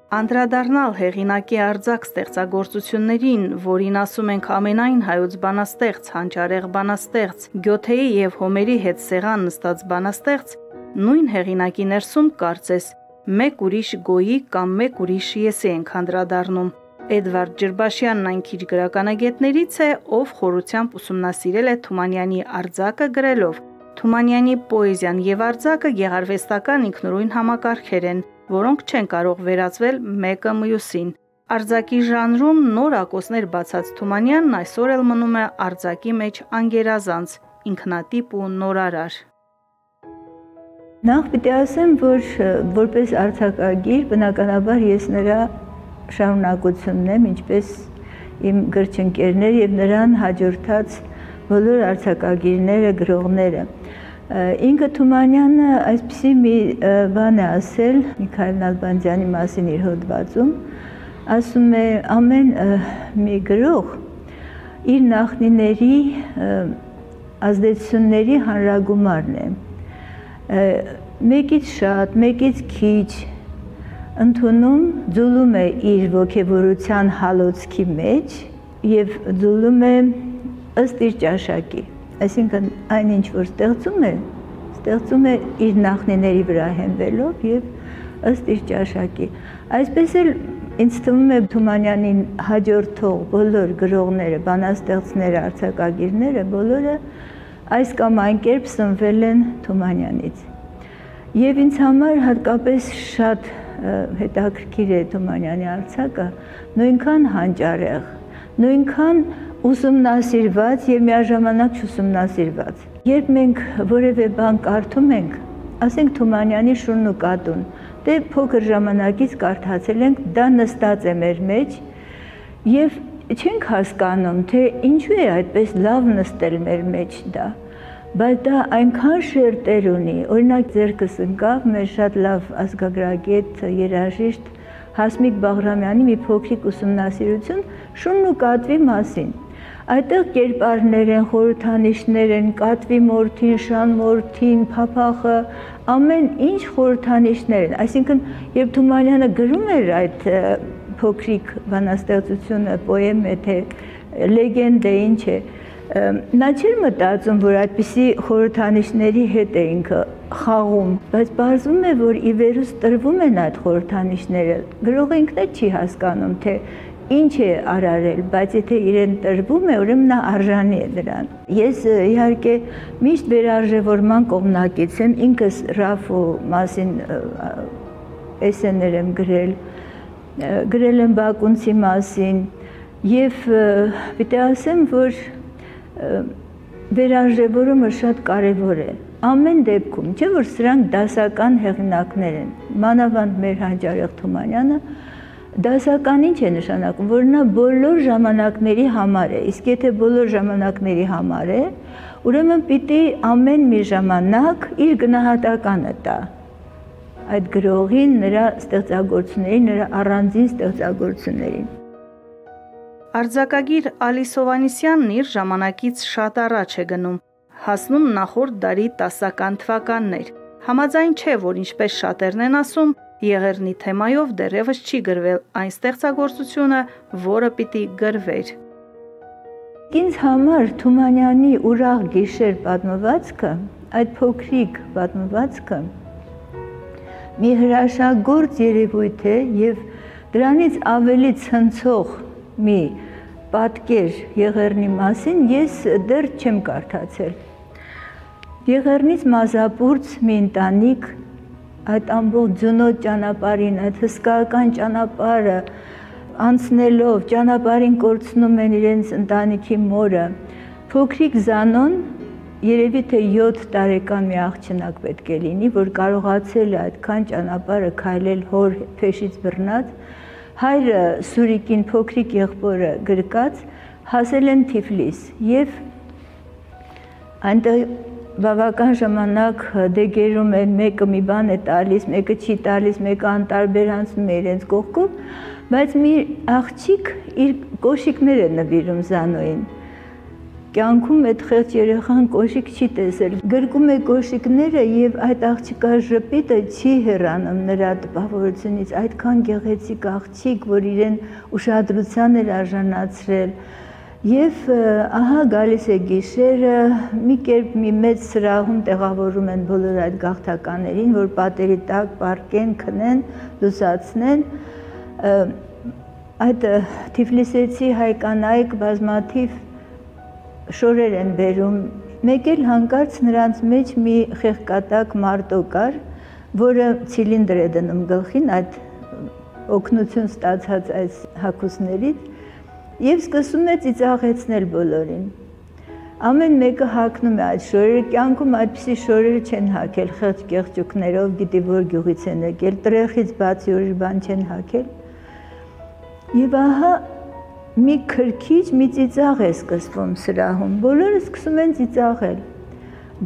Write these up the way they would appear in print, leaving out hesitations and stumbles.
Անդրադառնալ հեղինակի արձակ ստեղծագործություններին, որին ասում ենք ամենայն հայոց բանաստեղծ, հանճարեղ բանաստեղծ, Գյոթեի և Հոմերի հետ սեղան նստած բանաստեղծ, նույն հեղինակի ներսում կարծես մեկ ուրիշ գոյի կամ մեկ ուրիշ եսի ենք անդրադառնում։ Էդվարդ Ջրբաշյանն այն քիչ գրականագետներից է, ով խորությամբ ուսումնասիրել է Թումանյանի արձակը գրելով. Թումանյանի պոեզիան և արձակը գեղարվեստական ինքնուրույն համակարգեր են, որոնք չեն կարող վերածվել մեկը մյուսին։ Արձակի ժանրում նոր ակոսներ բացած Թումանյանն այսօր էլ մնում է արձակի մեջ անգերազանց, ինքնատիպ ու նորարար։ Նախ պիտի ասեմ, որ որպես արձակագիր բնականաբար ես նրա շարունակությունն եմ, ինչպես իմ գրչընկերներ և նրան հաջորդած բոլոր արձակագիրները, գրողները։ Ինքը Թումանյանը այսպիսի մի բան է ասել Միքայել Նալբանդյանի մասին իր հոդվածում, ասում է ամեն մի գրող իր նախնիների ազդեցությունների հանրագումարն է, մեկից շատ, մեկից քիչ ընդունում, ձուլում է իր ոգևորության հալոցքի մեջ և ձուլում է ըստ իր ճաշակի, այսինքն այն ինչ որ ստեղծում է իր նախնիների վրա հենվելով և ըստ իր ճաշակի։ Այսպես էլ ինձ թվում է Թումանյանին հաջորդող բոլոր գրողները, բանաստեղծները, արձակագիրները բոլորը այս կամ այն կերպ սնվել են Թումանյանից։ Եվ ինձ համար հատկապես շատ հետաքրքիր է Թումանյանի արձակը, նույնքան հանճարեղ, նույնքան ուսումնասիրված և միաժամանակ չուսումնասիրված։ Երբ մենք որևէ բան կարդում ենք, ասենք Թումանյանի Շունն ու կատուն, դե փոքր ժամանակից կարդացել ենք, դա նստած է մեր մեջ և չենք հասկանում, թե ինչու է այդպես լավ նստել մեր մեջ դա, բայց դա այնքան շերտեր ունի, օրինակ ձեռքս ընկավ մեր շատ լավ ազգագրագետ, երաժիշտ Հասմիկ Բաղրամյանի մի փոքրիկ ուսումնասիրություն Շունն ու կատվի մասին։ Այդտեղ կերպարներ են, խորհրդանիշներ են, կատվի մորթին, շան մորթին, փափախը, ամեն ինչ խորհրդանիշներ են, այսինքն երբ Թումանյանը գրում էր այդ փոքրիկ բանաստեղծությունը, պոեմ է, թե լեգենդ է, ինչ է, նա չէր մտածում, որ այդպիսի խորհրդանիշների հետ է ինքը խաղում, բայց պարզվում է, որ ի վերուս տրվում են այդ խորհրդանիշները, գրողը ինքն էլ չի հասկանում, թե ինչ է արարել, բայց եթե իրեն տրվում է, ուրեմն նա արժանի է դրան։ Ես իհարկե միշտ վերարժևորման կողմնակից եմ, ինքս Ռաֆու մասին էսսեներ եմ գրել եմ Բակունցի մասին և պիտի ասեմ, որ վերարժևորումը շատ կարևոր է։ Ամեն դեպքում, չէ՞ որ սրանք դասական հեղինակներ են, մանավանդ մեր հանճարեղ Թումանյանը, դասական ինչ է նշանակում, որ նա բոլոր ժամանակների համար է, իսկ եթե բոլոր ժամանակների համար է, ուրեմն պիտի ամեն մի ժամանակ իր գնահատականը տա այդ գրողին, նրա ստեղծագործություններին, նրա առանձին ստեղծագործություններին։ Արձակագիր Ալիս Հովհաննիսյանն իր ժամանակից շատ առաջ է գնում, հասնում նախորդ դարի 10-ական թվականներ։ Համաձայն չէ, որ ինչպես շատերն են ասում, Եղեռնի թեմայով դեռևս չի գրվել այն ստեղծագործությունը, որը պիտի գրվեր։ Ինձ համար Թումանյանի ուրախ գիշեր պատմվածքը, այդ փոքրիկ պատմվածքը մի հրաշագործ երևույթ է և դրանից ավելի ցնցող մի պատկեր Եղեռնի մասին ես դեռ չեմ կարդացել։ Եղեռնից մազապուրծ մի ընտանիք այդ ամբողջ ձյունոտ ճանապարհին, այդ հսկայական ճանապարհը անցնելով, ճանապարհին կորցնում են իրենց ընտանիքի մորը։ Փոքրիկ Զանոն, երևի թե 7 տարեկան մի աղջնակ պետք է լինի, որ կարողացել է այդքան ճանապարհը քայլել հոր փեշից բռնած, հայրը Սուրիկին փոքրիկ եղբորը գրկած, հասել են Թիֆլիս և այնտեղ բավական ժամանակ դեգերում են, մեկը մի բան է տալիս, մեկը չի տալիս, մեկը անտարբեր անցնում է իրենց կողքով, բայց մի աղջիկ իր կոշիկներ է նվիրում Զանոյին։ կյանքում այդ խեղճ երեխան կոշիկ չի տեսել։ Գրկում է կոշիկները եւ այդ աղջկա ժպիտը չի հեռանում նրա տպավորությունից, այդքան գեղեցիկ աղջիկ, որ իրեն ուշադրության էր արժանացրել։ Եվ ահա գալիս է գիշերը, մի կերպ մի մեծ սրահում տեղավորում են բոլոր այդ գաղթականներին, որ պատերի տակ պառկեն, քնեն, լուսացնեն։ Այդ Թիֆլիսեցի հայկանայք բազմաթիվ շորեր են բերում, մեկ էլ հանկարծ նրանց մեջ մի խեղկատակ մարդո կար, որը ցիլինդր է դնում գլխին այդ օգնություն ստացած այս հագուստներից եւ սկսում է ծիծաղեցնել բոլորին։ Ամեն մեկը հագնում է այդ շորերը, կյանքում այդպիսի շորեր չեն հագել խեղճ կեղճուկներով, գիտի որ գյուղից են եկել, տրեխից բացի ուրիշ բան չեն հագել։ Եվ ահա մի քրքիջ, մի ծիծաղ է սկսվում սրահում, բոլորը սկսում են ծիծաղել։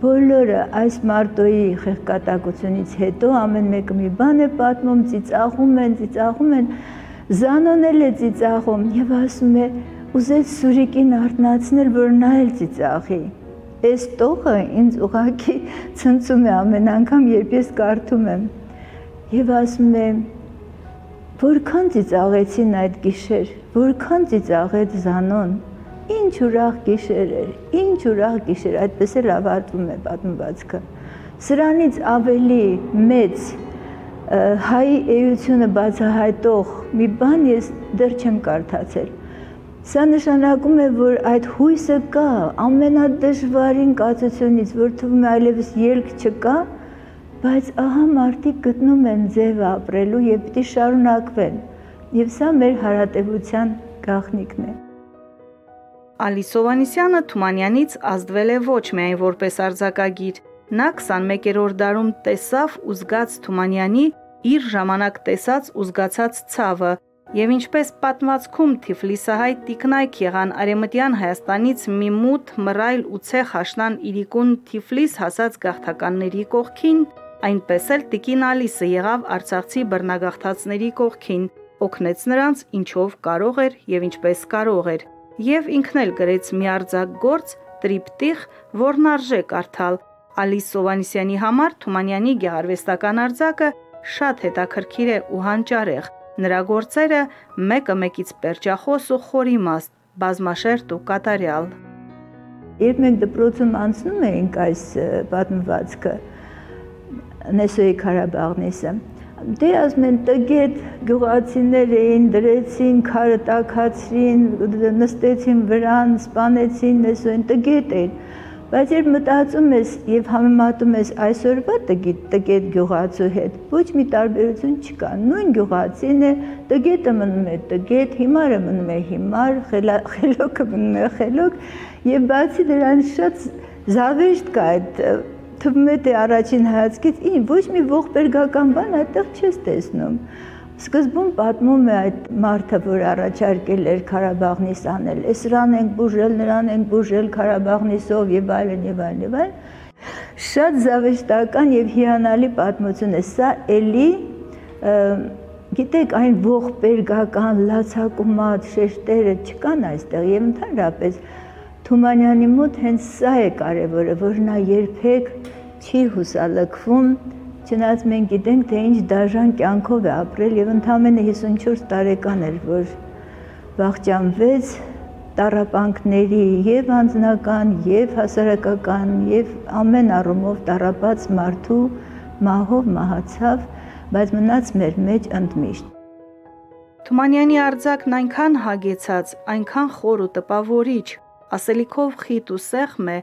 Բոլորը այս մարտոյի խեղկատակությունից հետո ամեն մեկը մի բան է պատմում, ծիծաղում են, Զանոն էլ է ծիծաղում եւ ասում է, ուզեց Սուրիկին արթնացնել, որ նա էլ ծիծաղի։ Այս տողը ինձ ուղղակի ցնցում է ամեն անգամ, երբ ես կարդում եմ։ Եվ ասում է, որքան ծիծաղեցին այդ գիշեր, որքան ծիծաղեց Զանոն, ինչ ուրախ գիշեր էր, ինչ ուրախ գիշեր, այդպես էլ ավարտվում է պատմվածքը։ Սրանից ավելի մեծ հայի էությունը բացահայտող մի բան ես դեռ չեմ կարդացել։ Սա նշանակում է, որ այդ հույսը կա, ամենադժվարին կացությունից, որ թվում է այլևս ելք չկա, բայց ահա մարդիկ գտնում են ձև ապրելու եւ պիտի շարունակվեն։ Եվ սա մեր հարատեվության գաղտնիքն է։ Ալիս Հովհաննիսյանը Թումանյանից ազդվել է ոչ միայն որպես արձակագիր, նա 21-րդ դարում տեսավ ու զգաց Թումանյանի իր ժամանակ տեսած ու զգացած ցավը, եւ ինչպես պատմվածքում Թիֆլիսահայ տիկնայք եղան Արեմտյան Հայաստանից մի մութ, մռայլ ու ցեխ աշնան իրիկուն Թիֆլիս հասած գաղթականների կողքին, այնպես էլ տիկին Ալիսը եղավ Արցախցի բռնագաղթածների կողքին, օգնեց նրանց ինչով կարող էր եւ ինչպես կարող էր, եւ ինքն էլ գրեց մի արձակ գործ, տրիպտիխ, որն արժե կարդալ։ Ալիս Հովհաննիսյանի համար Թումանյանի գեղարվեստական արձակը շատ հետաքրքիր է ու հանճարեղ։ Նրա գործերը մեկը մեկից պերճախոս ու խորիմաստ, բազմաշերտ ու կատարյալ։ Երբ մենք դպրոցում անցնում էինք այս պատմվածքը, Նեսոյի Ղարաբաղնիսը, դե ասում են տգետ գյուղացիներ էին, դրեցին, քարը տաքացրին, նստեցին վրան, սպանեցին Նեսոյին, տգետ էին։ Բայց երբ մտածում ես եւ համեմատում ես այսօրվա տգետ գյուղացու հետ, ոչ մի տարբերություն չկա։ Նույն գյուղացին է, տգետը մնում է տգետ, հիմարը մնում է հիմար, խելոքը մնում է խելոք, եւ բացի դրանից շատ զավեշտ կա այդ թվում է թե առաջին հայացքից ոչ մի ողբերգական բան այդտեղ չես տեսնում։ Սկզբում պատմում է այդ մարդը, որ առաջարկել էր Ղարաբաղնիս անել, սրան ենք բուժել, նրան ենք բուժել Ղարաբաղնիսով եւ այլն եւ այլն եւ այլն։ Շատ զավեշտական եւ հիանալի պատմություն է սա, էլի գիտեք այն ողբերգական լացակումած շեշտերը չկան այստեղ եւ ընդհանրապես Թումանյանի մոտ հենց սա է կարևորը, որ նա երբեք չի հուսալքվում, չնայած մենք գիտենք, թե ինչ դաժան կյանքով է ապրել եւ ընդամենը 54 տարեկան էր, որ վախճանվեց տառապանքների եւ անձնական, եւ հասարակական, եւ ամեն առումով տառապած մարդու մահով մահացավ, բայց մնաց մեր մեջ ընդմիշտ։ Թումանյանի արձակն այնքան հագեցած, այնքան խոր ու տպավորիչ, ասելիքով խիտ ու սեղմ է,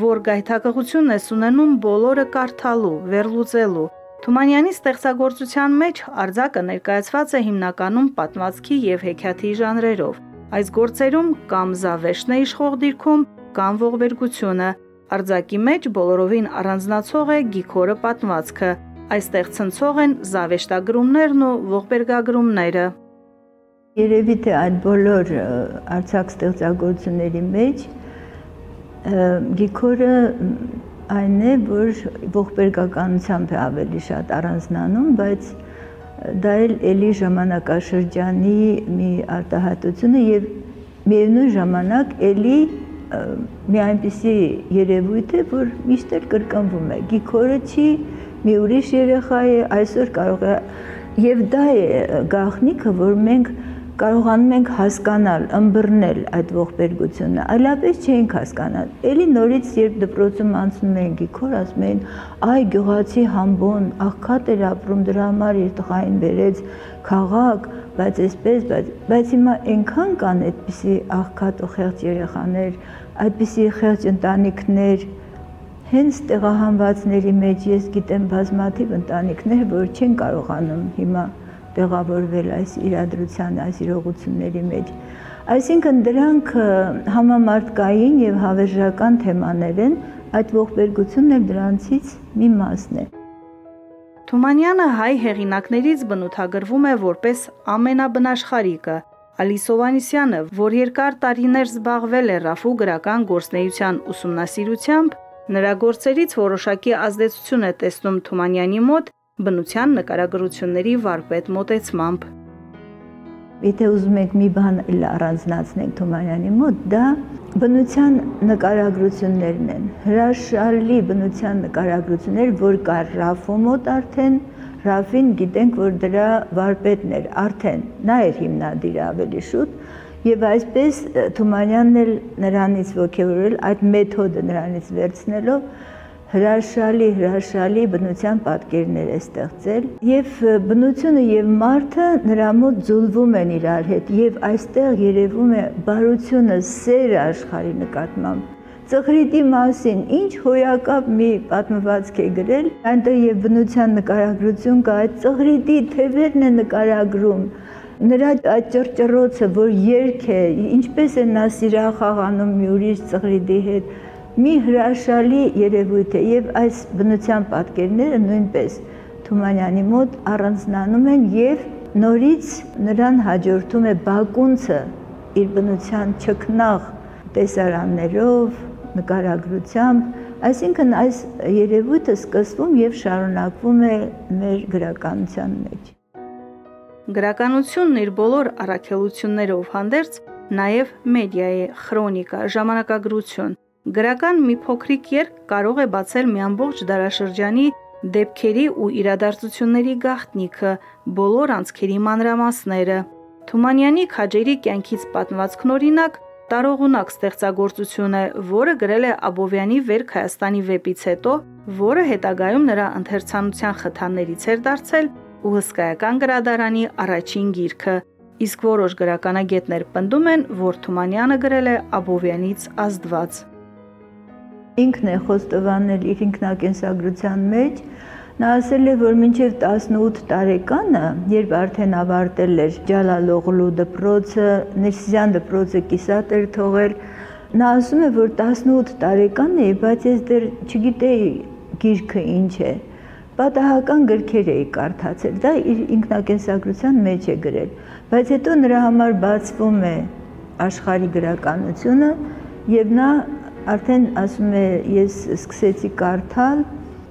որ գայթակղություն ես ունենում բոլորը կարդալու, վերլուծելու։ Թումանյանի ստեղծագործության մեջ արձակը ներկայացված է հիմնականում պատմվածքի եւ հեքիաթի ժանրերով։ Այս գործերում կամ զավեշտն է իշխող դիրքում, կամ ողբերգությունը։ Արձակի մեջ բոլորովին առանձնացող է գիքորը պատմվածքը։ Այստեղ ցնցող են զավեշտագրումներն ու ողբերգագրումները։ Երևի թե այդ բոլոր արձակ ստեղծագործությունների մեջ գիքորը այն է, որ ողբերգականությամբ է ավելի շատ առանձնանում, բայց դա էլի ժամանակաշրջանի մի արտահայտություն է եւ միևնույն ժամանակ էլի մի այնպիսի երևույթ է, որ միշտ էլ կրկնվում է։ Գիքորը չի, մի ուրիշ երեխա է, այսօր կարող է, եւ դա է գաղտնիքը, որ մենք կարողանում ենք հասկանալ, ըմբռնել այդ ողբերգությունը, այլապես չենք հասկանալ։ Էլի նորից երբ դպրոցում անցնում են Գիքոր, ասում են, այ գյուղացի համբոն, աղքատ էր ապրում, դրա համար իր տղային բերեց քաղաք, բայց այսպես, բայց հիմա այնքան կան այդպիսի աղքատ ու խեղճ երեխաներ, այդպիսի խեղճ ընտանիքներ, հենց տեղահանվածների մեջ ես գիտեմ բազմաթիվ ընտանիքներ, որ չեն կարողանում հիմա տեղավորվել այս իրադրության, այս իրողությունների մեջ։ Այսինքն դրանք համամարտկային եւ հավերժական թեմաներ են, այդ ողբերգությունն էլ դրանցից մի մասն է։ Թումանյանը հայ հեղինակներից բնութագրվում է որպես ամենաբնաշխարհիկը։ Ալիս Հովհաննիսյանը, որ երկար տարիներ զբաղվել է ռաֆու գրական գործունեության ուսումնասիրությամբ, նրա գործերից որոշակի ազդեցություն է տեսնում Թումանյանի մոտ բնության նկարագրությունների վարպետ մոտեցմամբ։ Եթե ուզում եք մի բան առանձնացնենք Թումանյանի մոտ, դա բնության նկարագրություններն են, հրաշալի բնության նկարագրություններ, որ կար ռաֆու մոտ արդեն, ռաֆին գիտենք, որ դրա վարպետն էր, արդեն նա էր հիմնադիրը ավելի շուտ, եւ այսպես Թումանյանն էլ նրանից ոգևորել, այդ մեթոդը նրանից վերցնելով հրաշալի բնության պատկերներ է ստեղծել եւ բնությունը եւ մարդը նրա մոտ ձուլվում են իրար հետ եւ այստեղ երևում է բարությունը, սերը աշխարհի նկատմամբ։ Ծղրիդի մասին ինչ հոյակապ մի պատմվածք է գրել, այնտեղ եւ բնության նկարագրություն կա, այդ ծղրիդի թևերն է նկարագրում, նրա այդ ճռճռոցը, որ երգ է, ինչպես է նա սիրախաղանում մի ուրիշ ծղրիդի հետ, մի հրաշալի երևույթ է եւ այս բնության պատկերները նույնպես Թումանյանի մոտ առանձնանում են եւ նորից նրան հաջորդում է բակունցը իր բնության չքնաղ տեսարաններով, նկարագրությամբ, այսինքն այս երևույթը սկսվում եւ շարունակվում է մեր գրականության մեջ։ Գրականությունն իր բոլոր առաքելություններով հանդերձ նաեւ մեդիա է, քրոնիկա, ժամանակագրություն։ Գրական մի փոքրիկ երգ կարող է բացել մի ամբողջ դարաշրջանի դեպքերի ու իրադարձությունների գաղտնիքը, բոլոր անցքերի մանրամասները։ Թումանյանի քաջերի կյանքից պատմվածքն օրինակ տարողունակ ստեղծագործություն է, որը գրել է Աբովյանի «Վերք Հայաստանի» վեպից հետո, որը հետագայում նրա ընթերցանության խթաններից էր դարձել ու հսկայական գրադարանի առաջին գիրքը, իսկ որոշ գրականագետներ պնդում են, որ Թումանյանը գրել է Աբովյանից ազդված։ Ինքն է խոստովանել իր ինքնակենսագրության մեջ, նա ասել է, որ մինչև 18 տարեկանը, երբ արդեն ավարտել էր Ջալալօղլու դպրոցը, Ներսիսյան դպրոցը կիսատ էր թողել, նա ասում է, որ 18 տարեկան էի, բայց ես դեռ չգիտեի գիրքը ինչ է, պատահական գրքեր էի կարդացել, դա իր ինքնակենսագրության մեջ է գրել, բայց հետո նրա համար բացվում է աշխարհի գրականությունը եւ նա արդեն ասում է, ես սկսեցի կարդալ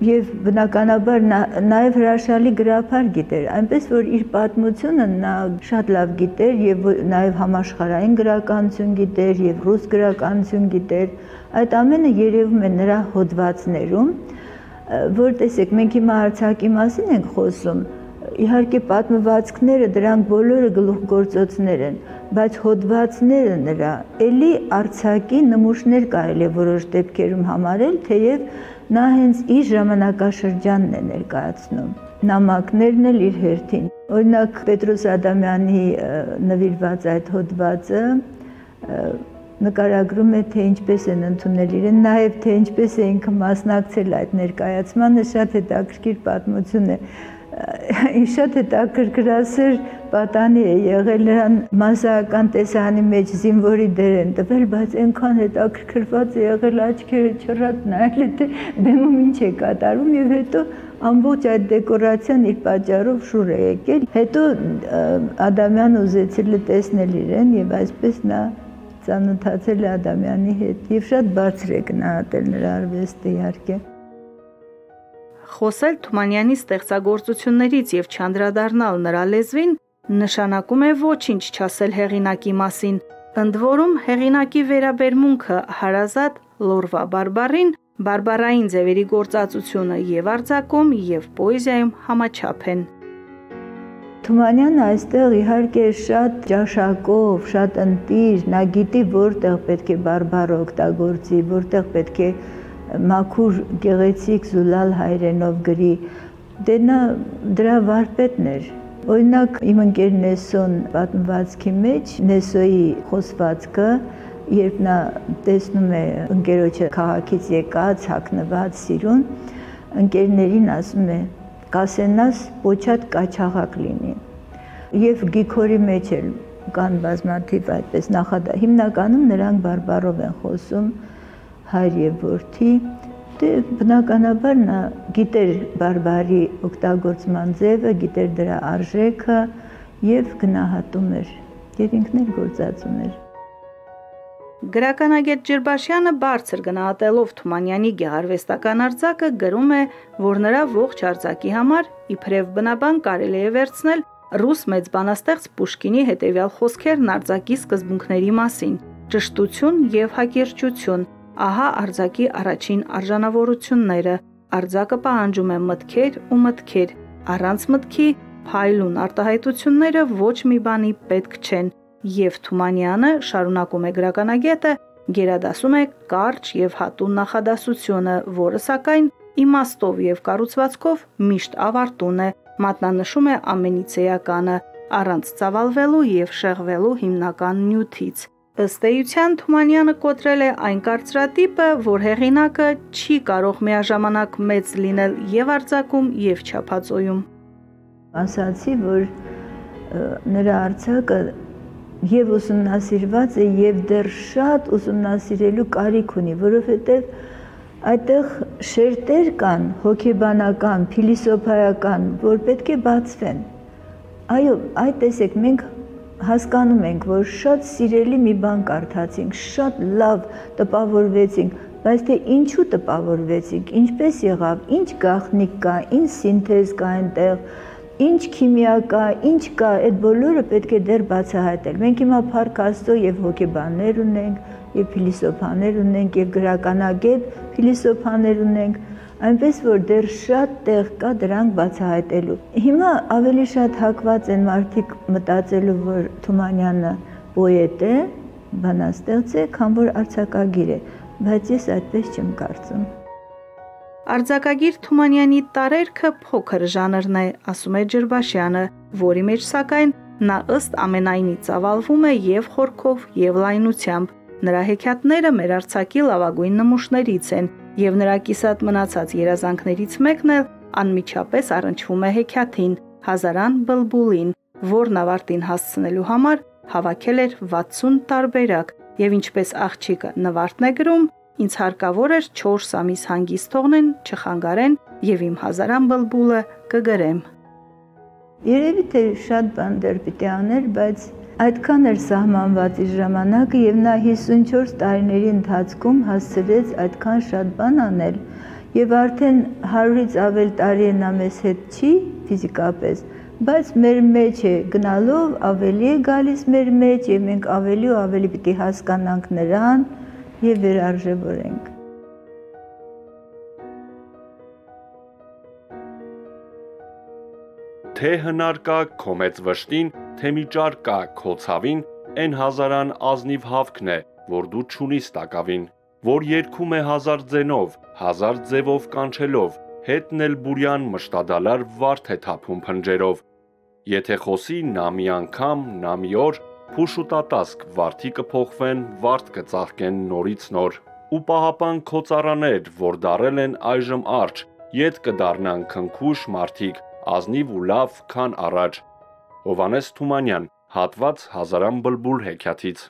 եւ բնականաբար նաեւ հրաշալի գրաբար գիտեր, այնպես որ իր պատմությունը նա շատ լավ գիտեր եւ նաեւ համաշխարհային գրականություն գիտեր եւ ռուս գրականություն գիտեր, այդ ամենը երևում է նրա հոդվածներում, որ տեսեք, մենք հիմա Արցախի մասին ենք խոսում, իհարկե պատմվածքները դրանք բոլորը գլուխգործոցներ են, բայց հոդվածները նրա էլի Արցախի նմուշներ կարելի է որոշ դեպքերում համարել, թեև նա հենց իր ժամանակաշրջանն է ներկայացնում, նամակներն էլ իր հերթին։ Օրինակ Պետրոս Ադամյանի նվիրված այդ հոդվածը նկարագրում է, թե ինչպես են ընդունել իրեն, նաև թե ինչպես է ինքը մասնակցել այդ ներկայացմանը, շատ հետաքրքիր պատմություն է։ Շատ հետաքրքրասեր պատանի է եղել, նրան մասսայական տեսարանի մեջ զինվորի դեր են տվել, բայց այնքան հետաքրքրված է եղել, աչքերը չռատ նայել է, թե բեմում ինչ է կատարվում եւ հետո ամբողջ այդ դեկորացիան իր պատճառով շուռ է եկել։ Հետո Ադամյանը ուզեցել է տեսնել իրեն եւ այսպես նա ծանոթացել է Ադամյանի հետ եւ շատ բարձր է գնահատել նրա արվեստը իհարկե։ Խոսել Թումանյանի ստեղծագործություններից եւ չանդրադառնալ նրա լեզվին նշանակում է ոչինչ չասել հեղինակի մասին, Ընդ որում հեղինակի վերաբերմունքը հարազատ Լորվա բարբառին բարբառային ձևերի գործածությունը եւ արձակում եւ պոեզիայում համաչափ են։ Թումանյանը այստեղ իհարկե շատ ճաշակով, շատ ընտիր, նա գիտի որտեղ պետք է բարբառ օգտագործի, որտեղ պետք է մաքուր գեղեցիկ զուլալ հայրենով գրի, դե նա դրա վարպետն էր։ Օրինակ իմ ընկեր Նեսոն պատմվածքի մեջ Նեսոյի խոսվածքը, երբ նա տեսնում է ընկերոջը քաղաքից եկած, հագնված, սիրուն, ընկերներին ասում է կասենաս պոչատ կաչաղակ լինի։ Եվ գիքորի մեջ էլ կան բազմաթիվ այդպես նախադասություններ, հիմնականում նրանք բարբառով են խոսում, հայր եւ որդի, դե բնականաբար նա գիտեր բարբառի օգտագործման ձևը, գիտեր դրա արժեքը եւ գնահատում էր եւ ինքն էլ գործածում էր։ Գրականագետ Ջրբաշյանը բարձր գնահատելով Թումանյանի գեղարվեստական արձակը գրում է, որ նրա ողջ արձակի համար իբրև բնաբան կարելի է վերցնել ռուս մեծ բանաստեղծ Պուշկինի հետևյալ խոսքերն արձակի սկզբունքների մասին՝ ճշտություն եւ հակիրճություն, ահա արձակի առաջին արժանավորությունները, արձակը պահանջում է մտքեր ու մտքեր, առանց մտքի փայլուն արտահայտությունները ոչ մի բանի պետք չեն, եւ Թումանյանը, շարունակում է գրականագետը, գերադասում է կարճ եւ հատուն նախադասությունը, որը սակայն իմաստով եւ կառուցվածքով միշտ ավարտուն է, մատնանշում է ամենից էականը, առանց ծավալվելու եւ շեղվելու հիմնական նյութից։ Ըստ էության Թումանյանը կոտրել է այն կարծրատիպը, որ հեղինակը չի կարող միաժամանակ մեծ լինել եւ արձակում եւ չափածոյում։ Ասացի, որ նրա արձակը եւ ուսումնասիրված է եւ դեռ շատ ուսումնասիրելու կարիք ունի, որովհետեւ այդտեղ շերտեր կան հոգեբանական, փիլիսոփայական, որ պետք է բացվեն։ Այո, այդ տեսեք, մենք հասկանում ենք, որ շատ սիրելի մի բան կարդացինք, շատ լավ տպավորվեցինք, բայց թե ինչու տպավորվեցինք, ինչպես եղավ, ինչ գաղտնիք կա, ինչ սինթեզ կա այնտեղ, ինչ քիմիա կա, ինչ կա, այդ բոլորը պետք է դեռ բացահայտել։ Մենք հիմա փառք Աստծո եւ հոգեբաններ ունենք, եւ փիլիսոփաներ ունենք, եւ գրականագետ փիլիսոփաներ ունենք, այնպես որ դեռ շատ տեղ կա դրանք բացահայտելու։ Հիմա ավելի շատ հակված են մարդիկ մտածելու, որ Թումանյանը պոետ է, բանաստեղծ է, քան որ արձակագիր է, բայց ես այդպես չեմ կարծում։ Արձակագիր Թումանյանի տարերքը փոքր ժանրն է, ասում է Ջրբաշյանը, որի մեջ սակայն նա ըստ ամենայնի ծավալվում է եւ խորքով եւ լայնությամբ։ Նրա հեքիաթները մեր արձակի լավագույն նմուշներից են, եւ նրա կիսատ մնացած երազանքներից մեկն էլ անմիջապես առնչվում է հեքիաթին Հազարան բլբուլին, որն ավարտին հասցնելու համար հավաքել էր 60 տարբերակ, եւ ինչպես աղջիկը Նվարդն է գրում, ինձ հարկավոր էր 4 ամիս հանգիստ թողնեն, չխանգարեն եւ իմ Հազարան բլբուլը կգրեմ։ Երևի թե շատ բան դեռ պիտի աներ, բայց այդքան էր սահմանված իր ժամանակը եւ նա 54 տարիների ընթացքում հասցրեց այդքան շատ բան անել եւ արդեն 100-ից ավել տարի է նա մեզ հետ չի ֆիզիկապես, բայց մեր մեջ է գնալով ավելի է գալիս մեր մեջ եւ մենք ավելի ու ավելի պիտի հասկանանք նրան եւ վերարժևորենք։ Թե հնար կա քո մեծ վշտին, թե միջար կա քո ցավին, այն հազարան ազնիվ հավքն է, որ դու չունիս տակավին, որ երգում է հազար ձենով, հազար ձևով կանչելով, հետն էլ բուրյան մշտադալար վարդ է թափում փնջերով։ Եթե խոսի նա մի անգամ, նա մի օր, փուշ ու տատասկ վարդի կփոխվեն, վարդ կծաղկեն նորից նոր։ Ու պահապան քո ծառաներ, որ դարել են այժմ արջ, ետ կդառնան քնքուշ մարդիկ, ազնիվ ու լավ քան առաջ։ Հովհաննես Թումանյան, հատված Հազարան բլբուլ հեքիաթից։